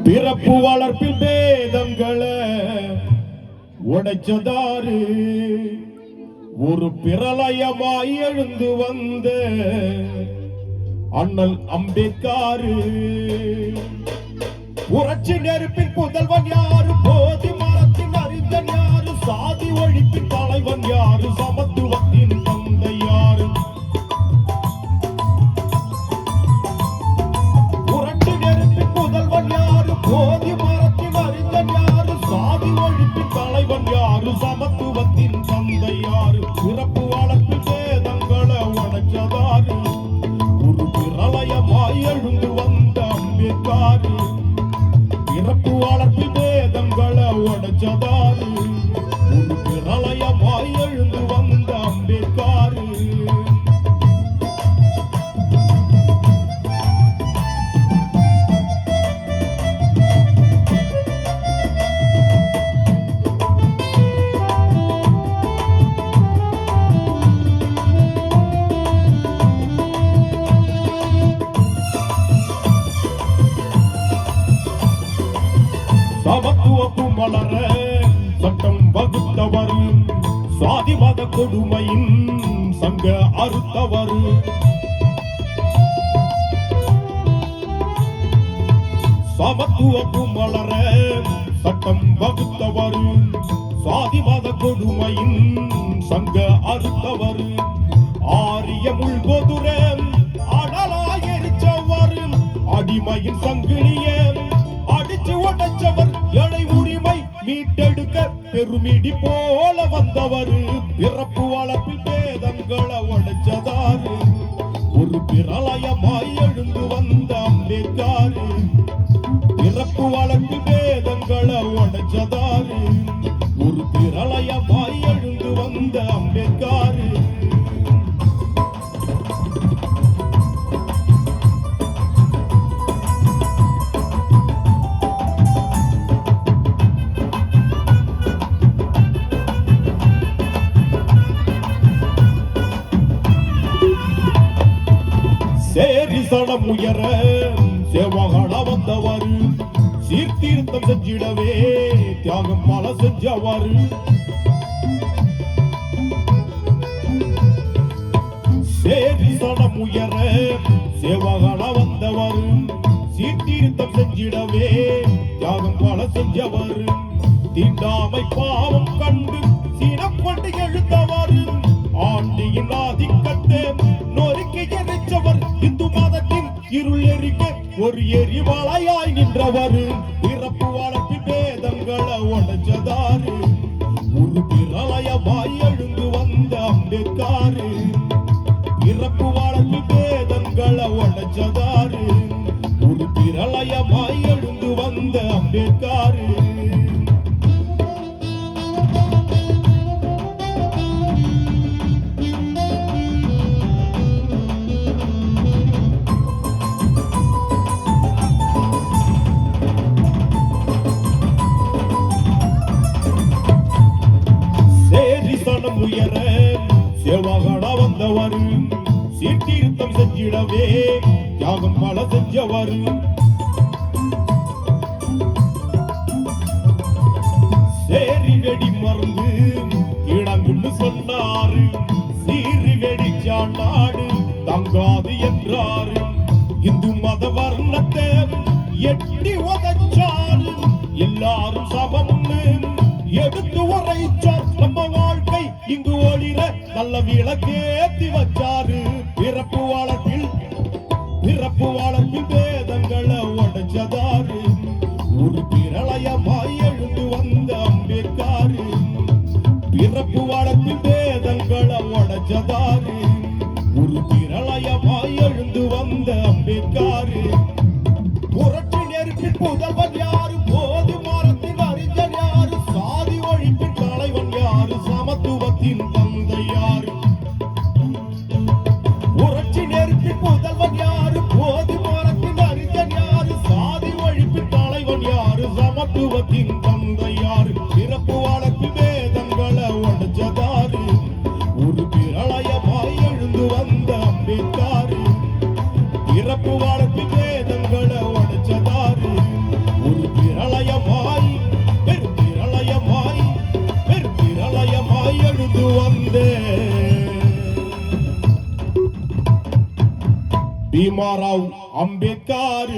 பிறப்பு வளர்ப்பில் வேதங்களை உடைச்சதாரு ஒரு பிரளயமாய் எழுந்து வந்த அண்ணல் அம்பேத்காரு புரட்சி நெருப்பின் புதல்வன் யாரு போதி மரத்தின் அறிஞன் யாரு சாதி ஒழிப்பின் தலைவன் யாரு சமத்துவத்தின் தந்தை யாரு புரட்சி நெருப்பின் புதல்வன் யாரு போதி மரத்தின் அறிஞன் யாரு சாதி ஒழிப்பின் தலைவன் யாரு சமத்துவத்தின் தந்தை யாரு பிறப்பு வளர்ப்பு வேதங்களை உடைச்சதாரு ஒரு பிரளயமாய் எழுந்து வந்த அம்பேத்காரு பிறப்பு வளர்ப்பு வேதங்களை உடைச்சதாரு ஒரு பிரளயமாய் எழுந்து வந்த அம்பேத்காரு சமத்துவம் வளர சட்டம் வகுத்தவர் சாதி மத கொடுமையின் சங்க அறுத்தவர் சமத்துவம் வளர சட்டம் வகுத்தவர் சாதி மத கொடுமையின் சங்க அறுத்தவர் ஆரிய முள்கொதுர அனலாய் எரிச்சவர் அடிமையின் சங்கிலியே அடிச்சு உடைச்சவர் எடை உரிமை மீட்டெடுக்க பெருமிடி போல வந்தவர் பிறப்பு வளர்ப்பில் வேதங்களை உடைச்சதாரு ஒரு பிரளயமாய் எழுந்து வந்த அம்பேத்காரு பிறப்பு வளர்ப்பில் வேதங்களை உடைச்சதாரு ஒரு பிரளயமாய் எழுந்து வந்த அம்பேத்காரு சடம் உயர சேவகட வந்தவர் சீர்திருத்தம் செஞ்சிடவே தியாகம் பல செஞ்சவர் சேரி சடம் உயர சேவகட வந்தவர் சீர்திருத்தம் செஞ்சிடவே தியாகம் பல செஞ்சவர் தீண்டாமை பாவம் கண்டு சீனப்பட்டு எழுந்தவர் ஆண்டியின் ஆதிக்கத்தை நொறுக்கி எரிச்சவர் இந்து மதத்தின் இருள் எரிக்க ஒரு எரிமலையாய் நின்றவர் பிறப்பு வளர்ப்பு வேதங்களை உடைச்சதாரு ஒரு பிரளயமாய் எழுந்து வந்த அம்பேத்காரு பிறப்பு வளர்ப்பு வேதங்களை உடைச்சதாரு ஒரு பிரளயமாய் எழுந்து வந்த அம்பேத்காரு உயர சேவகட வந்தவர் சீர்திருத்தம் செஞ்சிடவே தியாகம் பல செஞ்சவர் சேரி வெடி மருந்து இடங்குன்னு சொன்னாரு சீறி வெடிச்சான் நாடு தங்காது என்றாரு இந்து மத வர்ணத்தை எட்டி உதைச்சாரு எல்லாரும் சமம்னு எடுத்து உரைச்சார் நம்ம வாழ்க்கை இங்கு ஒளிர நல்ல விளக்கேத்தி வச்சாரு பிறப்பு வளர்ப்பில் வேதங்களை உடைச்சதாரு ஒரு பிரளயமாய் எழுந்து வந்த அம்பேத்காரு பிறப்பு வளர்ப்பில் வேதங்களை உடைச்சதாரு ஒரு பிரளயமாய் எழுந்து வந்த அம்பேத்காரு புரட்சி நெருப்பின் புதல்வன் யாரு போதி மரத்தின் அறிஞர் யாரு சாதி ஒழிப்பின் தலைவன் யாரு சமத்துவத்தின் தந்தை யாரு புரட்சி நெருப்பின் புதல்வன் யாரு போதி மரத்தின் அறிஞர் யாரு சாதி ஒழிப்பின் தலைவன் யாரு சமத்துவத்தின் தந்தை யாரு பிறப்பு வளர்ப்பு வேதங்களை உடைச்சதாரு ஒரு பிரளயமாய் எழுந்து வந்த அம்பேத்காரு பிறப்பு வளர்ப்பு வேதங்களை உடைச்சதாரு ஒரு பீமாராவ் அம்பேத்கர்